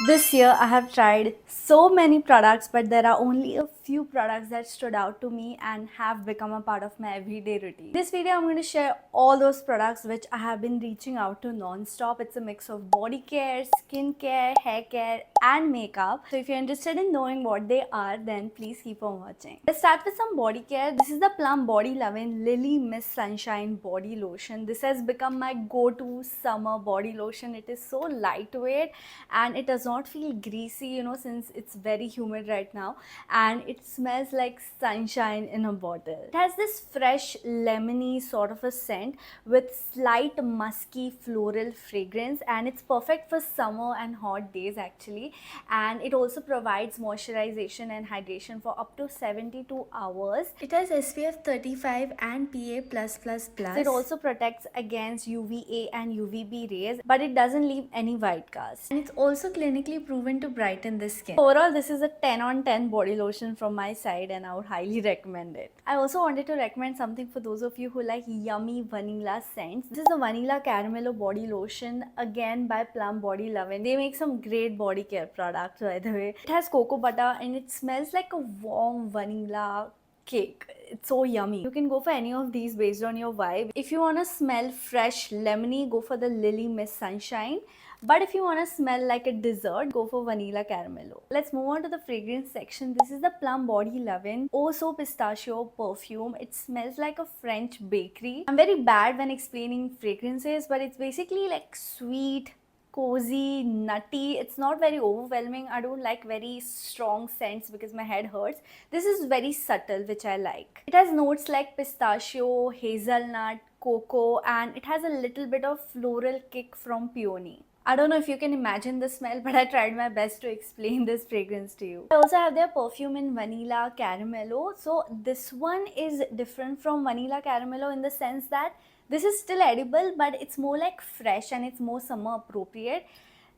This year, I have tried so many products, but there are only a few products that stood out to me and have become a part of my everyday routine. In this video, I'm going to share all those products which I have been reaching out to non-stop. It's a mix of body care, skin care, hair care, and makeup. So if you're interested in knowing what they are, then please keep on watching. Let's start with some body care. This is the Plum Body Lovin' Lily Miss Sunshine Body Lotion. This has become my go-to summer body lotion. It is so lightweight and it does not feel greasy, since it's very humid right now, and it smells like sunshine in a bottle. It has this fresh lemony sort of a scent with slight musky floral fragrance, and it's perfect for summer and hot days actually. And it also provides moisturization and hydration for up to 72 hours. It has SPF 35 and PA+++. It also protects against UVA and UVB rays, but it doesn't leave any white cast. And it's also clinically proven to brighten the skin. Overall, this is a 10 on 10 body lotion from my side, and I would highly recommend it. I also wanted to recommend something for those of you who like yummy vanilla scents. This is a Vanilla Caramello body lotion, again by Plum Body Lovin'. They make some great body care products, by the way. It has cocoa butter and it smells like a warm vanilla cake. It's so yummy. You can go for any of these based on your vibe. If you want to smell fresh lemony, go for the Lily Miss Sunshine. But if you want to smell like a dessert, go for Vanilla Caramello. Let's move on to the fragrance section. This is the Plum Body Lovin' Oh So Pistachio perfume. It smells like a French bakery. I'm very bad when explaining fragrances, but it's basically like sweet, cozy, nutty. It's not very overwhelming. I don't like very strong scents because my head hurts. This is very subtle, which I like. It has notes like pistachio, hazelnut, cocoa, and it has a little bit of floral kick from peony. I don't know if you can imagine the smell, but I tried my best to explain this fragrance to you. I also have their perfume in Vanilla Caramello. So this one is different from Vanilla Caramello in the sense that this is still edible, but it's more like fresh and it's more summer appropriate.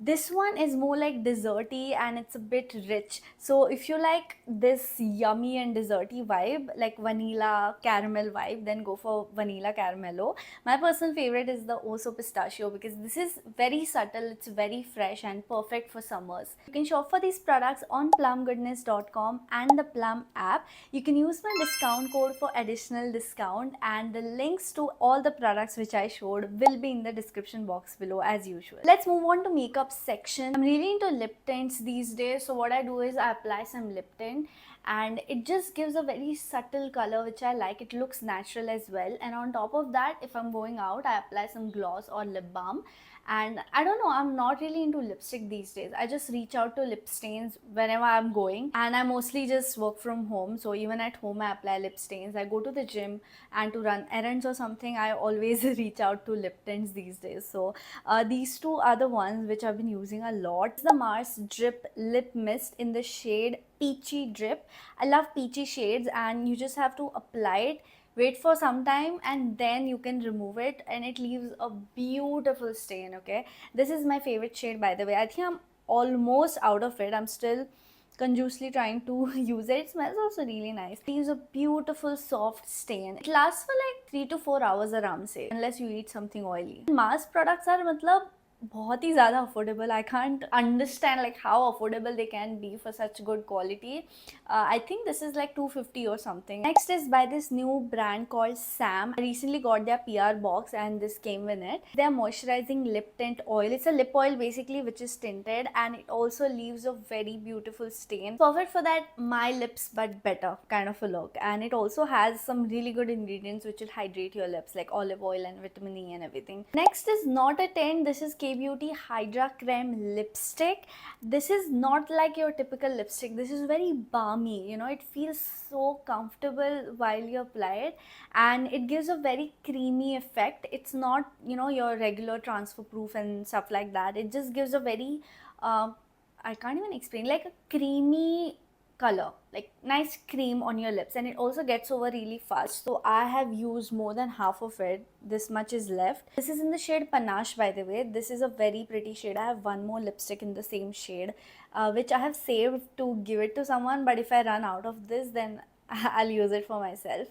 This one is more like desserty and it's a bit rich. So if you like this yummy and desserty vibe, like vanilla caramel vibe, then go for Vanilla Caramello. My personal favorite is the Oso Pistachio because this is very subtle, it's very fresh and perfect for summers. You can shop for these products on plumgoodness.com and the Plum app. You can use my discount code for additional discount, and the links to all the products which I showed will be in the description box below as usual. Let's move on to makeup section. I'm really into lip tints these days, so what I do is I apply some lip tint and it just gives a very subtle color which I like. It looks natural as well, and on top of that, if I'm going out, I apply some gloss or lip balm. And I don't know, I'm not really into lipstick these days. I just reach out to lip stains whenever I'm going, and I mostly just work from home, so even at home I apply lip stains. I go to the gym and to run errands or something, I always reach out to lip tints these days. So these two are the ones which I've been using a lot. It's the Mars Drip Lip Mist in the shade Peachy Drip. I love peachy shades, and you just have to apply it, wait for some time, and then you can remove it, and it leaves a beautiful stain. Okay, this is my favorite shade, by the way. I think I'm almost out of it. I'm still conjointly trying to use it. It smells also really nice. It leaves a beautiful soft stain. It lasts for like 3 to 4 hours aram se, unless you eat something oily. Mass products are matlab बहुत ही ज़्यादा affordable. I can't understand like how affordable they can be for such good quality. I think this is like 250 or something. Next is by this new brand called Sam. I recently got their PR box and this came with it. Their moisturizing lip tint oil. It's a lip oil basically which is tinted, and it also leaves a very beautiful stain. Perfect for that my lips but better kind of a look. And it also has some really good ingredients which will hydrate your lips, like olive oil and vitamin E and everything. Next is not a 10. This is K-Beauty Hydra Creme Lipstick. This is not like your typical lipstick. This is very balmy. It feels so comfortable while you apply it, and it gives a very creamy effect. It's not, your regular transfer proof and stuff like that. It just gives a very, I can't even explain, like a creamy color, like nice cream on your lips, and it also gets over really fast. So I have used more than half of it. This much is left. This is in the shade Panache, by the way. This is a very pretty shade. I have one more lipstick in the same shade, which I have saved to give it to someone, but if I run out of this, then I'll use it for myself.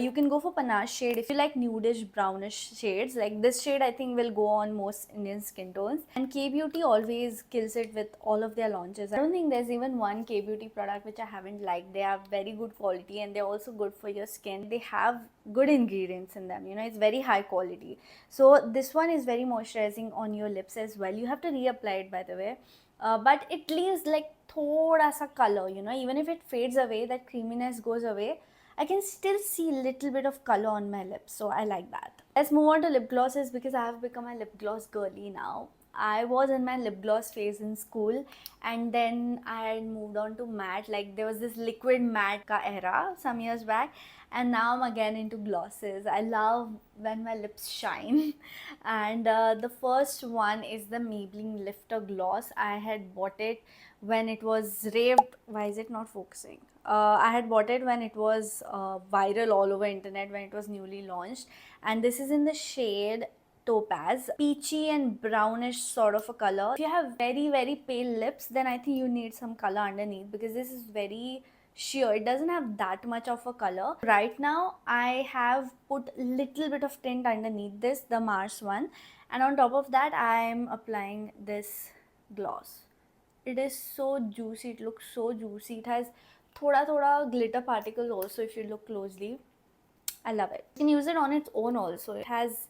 You can go for panache shade if you like nudish brownish shades. Like this shade I think will go on most Indian skin tones. And K-Beauty always kills it with all of their launches. I don't think there's even one K-Beauty product which I haven't liked. They have very good quality and they're also good for your skin. They have good ingredients in them, you know, it's very high quality. So this one is very moisturizing on your lips as well. You have to reapply it, by the way. But it leaves like thoda sa color, you know, even if it fades away, that creaminess goes away, I can still see a little bit of color on my lips, so I like that. Let's move on to lip glosses because I have become a lip gloss girly now. I was in my lip gloss phase in school and then I had moved on to matte. Like there was this liquid matte ka era some years back and now I'm again into glosses. I love when my lips shine and the first one is the Maybelline Lifter Gloss. I had bought it when it was raved. Why is it not focusing? I had bought it when it was viral all over internet when it was newly launched, and this is in the shade Topaz, peachy and brownish sort of a color. If you have very pale lips, then I think you need some color underneath because this is very sheer. It doesn't have that much of a color. Right now I have put little bit of tint underneath this, the Mars one, and on top of that I am applying this gloss. It is so juicy, it looks so juicy. It has thoda glitter particles also if you look closely. I love it. You can use it on its own also. It has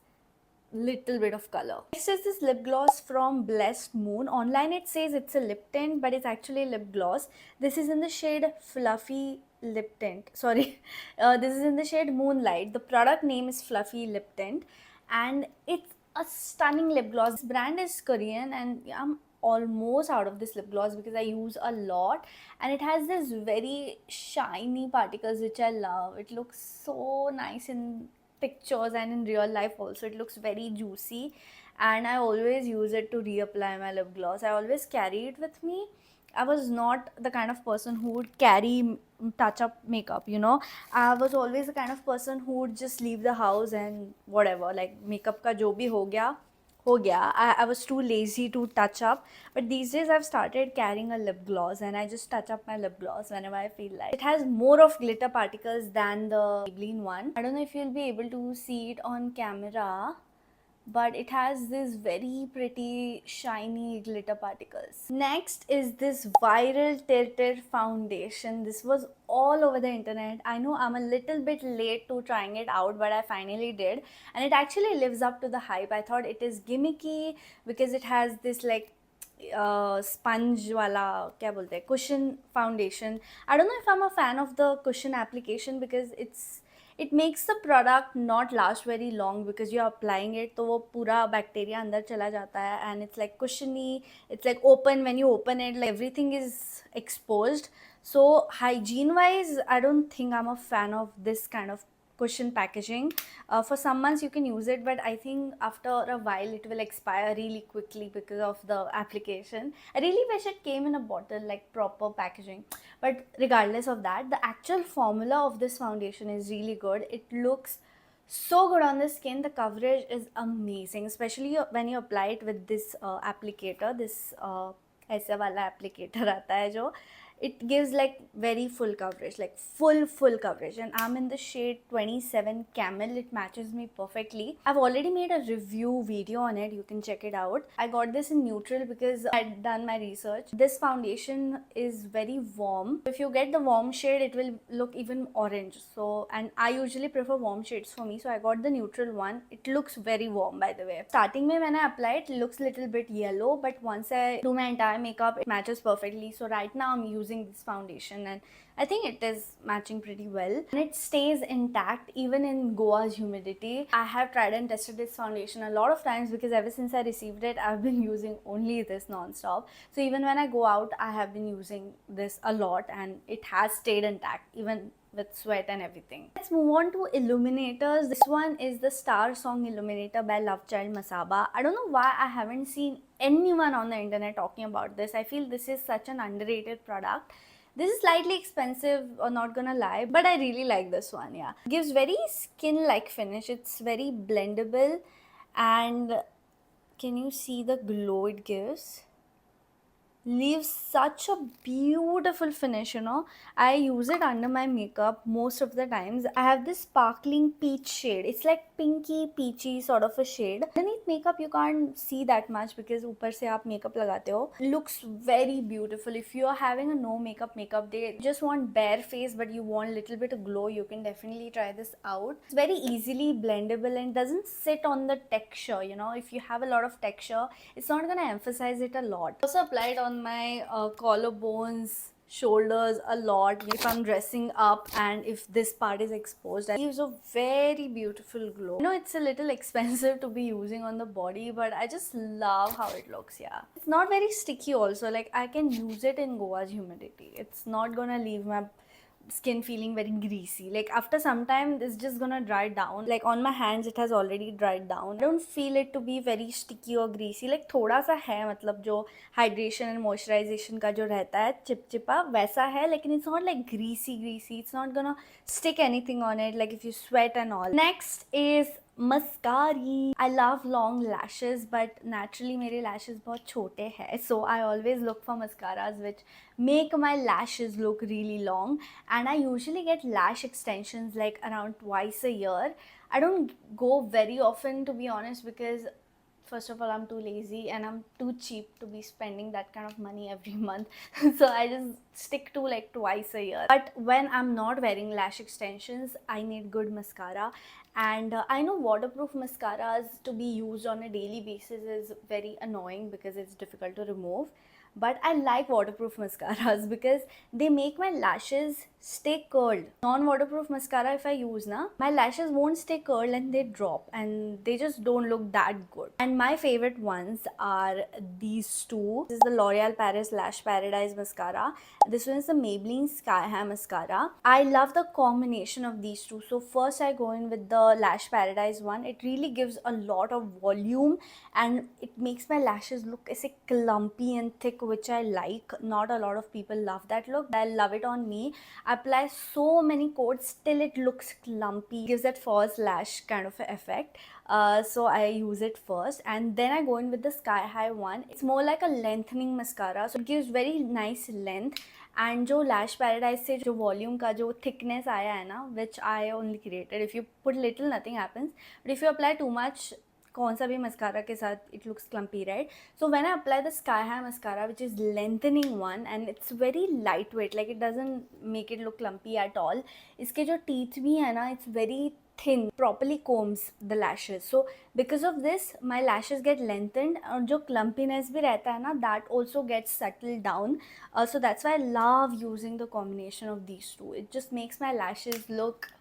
little bit of color. Next is this lip gloss from Blessed Moon. Online it says it's a lip tint, but it's actually a lip gloss. This is in the shade Fluffy Lip Tint. Sorry, this is in the shade Moonlight. The product name is Fluffy Lip Tint, and it's a stunning lip gloss. This brand is Korean, and I'm almost out of this lip gloss because I use a lot, and it has this very shiny particles which I love. It looks so nice in pictures and in real life also. It looks very juicy and I always use it to reapply my lip gloss. I always carry it with me. I was not the kind of person who would carry touch up makeup, you know. I was always the kind of person who would just leave the house and whatever, like makeup ka jo bhi ho gaya. I was too lazy to touch up, but these days I've started carrying a lip gloss and I just touch up my lip gloss whenever I feel like. It has more of glitter particles than the Maybelline one. I don't know if you'll be able to see it on camera, but it has this very pretty shiny glitter particles. Next is this viral Tilted foundation. This was all over the internet. I know I'm a little bit late to trying it out, but I finally did, and it actually lives up to the hype. I thought it is gimmicky because it has this like sponge wala kya bolte hai, cushion foundation. I don't know if I'm a fan of the cushion application because it makes the product not last very long because you're applying it तो वो पूरा bacteria अंदर चला जाता है and it's like cushiony, it's like open. When you open it, like everything is exposed. So hygiene wise, I don't think I'm a fan of this kind of cushion packaging. For some months you can use it, but I think after a while it will expire really quickly because of the application. I really wish it came in a bottle, like proper packaging. But regardless of that, the actual formula of this foundation is really good. It looks so good on the skin. The coverage is amazing, especially when you apply it with this applicator. This ऐसे वाला applicator आता है जो it gives like very full coverage, like full coverage, and I'm in the shade 27 Camel. It matches me perfectly. I've already made a review video on it, you can check it out. I got this in neutral because I'd done my research. This foundation is very warm. If you get the warm shade, it will look even orange. So, and I usually prefer warm shades for me, so I got the neutral one. It looks very warm, by the way. Starting mein when I apply it, it looks a little bit yellow, but once I do my entire makeup, it matches perfectly. So right now I'm using this foundation and I think it is matching pretty well, and it stays intact even in Goa's humidity. I have tried and tested this foundation a lot of times because ever since I received it, I've been using only this non-stop. So even when I go out, I have been using this a lot and it has stayed intact even with sweat and everything. Let's move on to illuminators. This one is the Star Song Illuminator by Lovechild Masaba. I don't know why I haven't seen anyone on the internet talking about this. I feel this is such an underrated product. This is slightly expensive, or not gonna lie, but I really like this one. Yeah, it gives very skin-like finish. It's very blendable, and can you see the glow it gives? leaves such a beautiful finish, you know. I use it under my makeup most of the times. I have this sparkling peach shade. It's like pinky peachy sort of a shade. Underneath makeup you can't see that much because ऊपर से आप makeup लगाते हो. Looks very beautiful. If you are having a no makeup day, just want bare face but you want little bit of glow, you can definitely try this out. It's very easily blendable and doesn't sit on the texture, you know. If you have a lot of texture, it's not gonna emphasize it a lot. Also applied on my collarbones, shoulders a lot if I'm dressing up and if this part is exposed. It gives a very beautiful glow. I know it's a little expensive to be using on the body, but I just love how it looks. Yeah, it's not very sticky also. Like, I can use it in Goa's humidity. It's not gonna leave my skin feeling very greasy. Like, after some time it's just gonna dry down. Like, on my hands it has already dried down. I don't feel it to be very sticky or greasy. Like, थोड़ा सा है, मतलब जो hydration and moisturization का जो रहता है चिपचिपा वैसा है, लेकिन it's not like greasy. It's not gonna stick anything on it like if you sweat and all. Next is mascara. I love long lashes, but naturally मेरे lashes बहुत छोटे हैं, so I always look for mascaras which make my lashes look really long. And I usually get lash extensions like around twice a year. I don't go very often, to be honest, because first of all, I'm too lazy and I'm too cheap to be spending that kind of money every month. So I just stick to like twice a year. But when I'm not wearing lash extensions, I need good mascara. And I know waterproof mascaras to be used on a daily basis is very annoying because it's difficult to remove. But I like waterproof mascaras because they make my lashes stay curled. Non-waterproof mascara, if I use na, my lashes won't stay curled and they drop and they just don't look that good. And my favorite ones are these two. This is the L'Oreal Paris Lash Paradise mascara. This one is the Maybelline Sky High mascara. I love the combination of these two. So first I go in with the Lash Paradise one. It really gives a lot of volume and it makes my lashes look as clumpy and thick, which I like. Not a lot of people love that look. I love it on me. I apply so many coats till it looks clumpy. It gives that false lash kind of effect. So I use it first and then I go in with the Sky High one. It's more like a lengthening mascara, so it gives very nice length. And जो Lash Paradise से जो volume का जो thickness आया है ना, which I only created. If you put little, nothing happens. But if you apply too much, कौन सा भी mascara के साथ, it looks clumpy, right? So when I apply the Sky High mascara, which is lengthening one, and it's very lightweight, like it doesn't make it look clumpy at all. इसके जो teeth भी है ना, it's very thin, properly combs the lashes. So because of this, my lashes get lengthened और जो clumpiness भी रहता है ना, that also gets settled down. So that's why I love using the combination of these two. It just makes my lashes look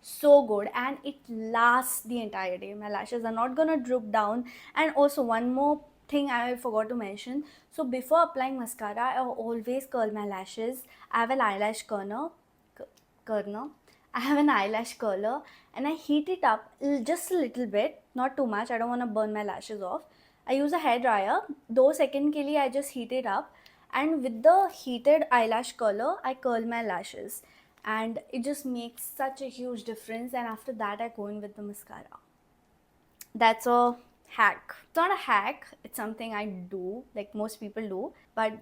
so good and it lasts the entire day. My lashes are not gonna droop down. And also one more thing I forgot to mention. So before applying mascara, I always curl my lashes. I have an eyelash curler. I have an eyelash curler and I heat it up just a little bit, not too much. I don't want to burn my lashes off. I use a hair dryer. 2 seconds के लिए I just heat it up, and with the heated eyelash curler, I curl my lashes. And it just makes such a huge difference. And after that, I go in with the mascara. That's a hack. It's not a hack, it's something I do, like most people do, but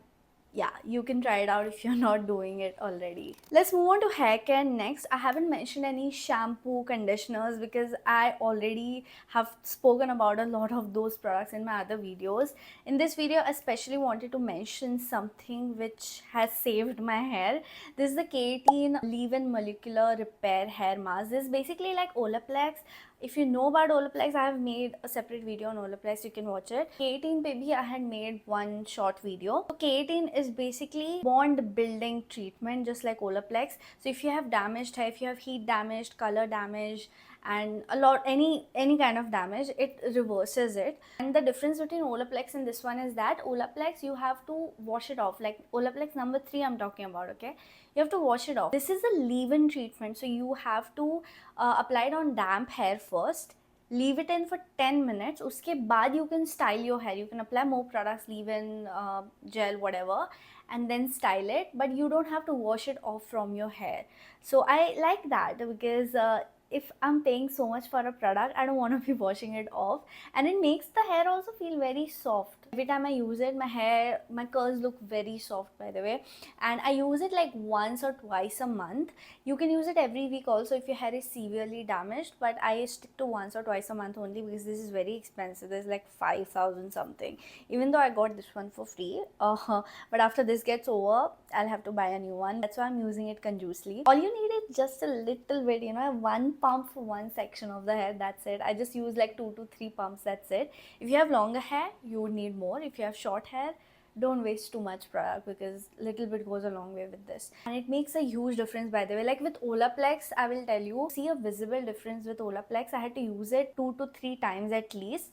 yeah, you can try it out if you're not doing it already. Let's move on to hair care next. I haven't mentioned any shampoo, conditioners because I already have spoken about a lot of those products in my other videos. In this video, I especially wanted to mention something which has saved my hair. This is the K18 Leave-In Molecular Repair Hair Mask. This is basically like Olaplex. If you know about Olaplex, I have made a separate video on Olaplex, you can watch it. K18 pe bhi I had made one short video. So K18 is basically bond building treatment, just like Olaplex. So if you have damaged hair, if you have heat damaged, color damage, and any kind of damage, it reverses it. And the difference between Olaplex and this one is that Olaplex, you have to wash it off. Like Olaplex number 3 I'm talking about, okay? You have to wash it off. This is a leave-in treatment, so you have to apply it on damp hair first, leave it in for 10 minutes. Uske baad you can style your hair. You can apply more products, leave-in, gel, whatever, and then style it, but you don't have to wash it off from your hair. So I like that because if I'm paying so much for a product, I don't want to be washing it off, and it makes the hair also feel very soft. Every time I use it, my curls look very soft, by the way. And I use it like once or twice a month. You can use it every week also if your hair is severely damaged, but I stick to once or twice a month only because this is very expensive. There's like 5,000 something, even though I got this one for free. But after this gets over, I'll have to buy a new one. That's why I'm using it conjointly. All you need is just a little bit, you know, one pump for one section of the hair. That's it. I just use like 2 to 3 pumps. That's it. If you have longer hair, you would need more. If you have short hair, don't waste too much product because little bit goes a long way with this. And it makes a huge difference, by the way. Like with Olaplex, I will tell you, see a visible difference with Olaplex. I had to use it 2 to 3 times at least.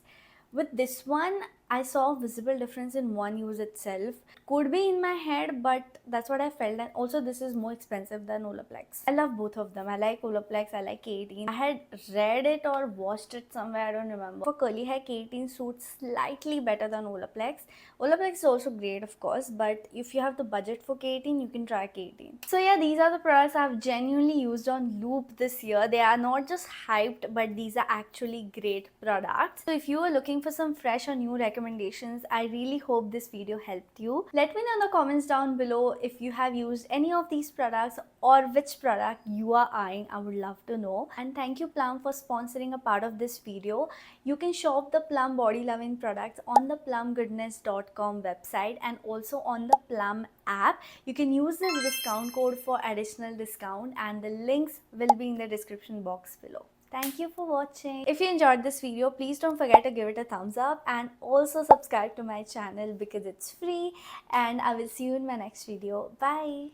With this one, I saw a visible difference in one use itself. Could be in my head, but that's what I felt. And also, this is more expensive than Olaplex. I love both of them. I like Olaplex, I like K18. I had read it or watched it somewhere, I don't remember. For curly hair, K18 suits slightly better than Olaplex. Olaplex is also great, of course, but if you have the budget for K18, you can try K18. So yeah, these are the products I've genuinely used on loop this year. They are not just hyped, but these are actually great products. So if you are looking for some fresh or new recommendations, I really hope this video helped you. Let me know in the comments down below if you have used any of these products or which product you are eyeing. I would love to know. And thank you Plum for sponsoring a part of this video. You can shop the Plum body loving products on the plumgoodness.com website and also on the Plum app. You can use this discount code for additional discount, and the links will be in the description box below. Thank you for watching. If you enjoyed this video, please don't forget to give it a thumbs up and also subscribe to my channel because it's free, and I will see you in my next video. Bye.